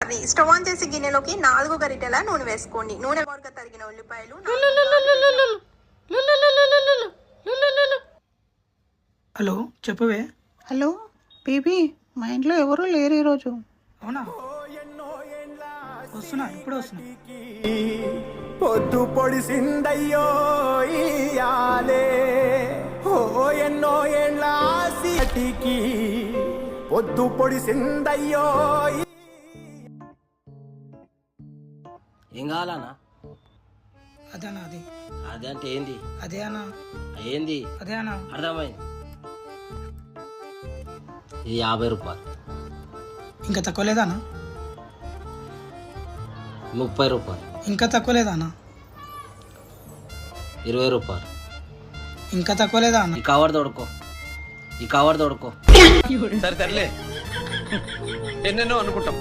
Curry. Stove on చేసి గిన్నెలోకి 4 గరిటెల నూనె వేసుకోండి. నూనె వరకు తరిగిన ఉల్లిపాయలు. హలో చెప్పవే. హలో బేబీ, మా ఇంట్లో ఎవరూ లేరు ఈరోజు. అవునా, వస్తున్నా, ఇప్పుడు వస్తున్నా. పొద్దు పొడిసిందయ్యో ఇయాలే, ఓ ఎన్నో ఏళ్ళ ఆశటికి పొద్దు పొడిసిందయ్యో. ఏం కావాలన్నా? అదేనా అది? అదే అంటే ఏంది? అదే అన్నా. ఏంది? అదే అన్నా. అర్థమైంది. ఇది 50 రూపాయలు. ఇంకా తక్కువ లేదా అన్న? 30 రూపాయలు. ఇంకా తక్కువ లేదా అన్న? 20 రూపాయలు. ఇంకా తక్కువ లేదా అన్న? ఈ కవర్ తోడుకో, ఈ కవర్ తోడుకో. సరే తరలే, ఎన్నెన్నో అనుకుంటాం.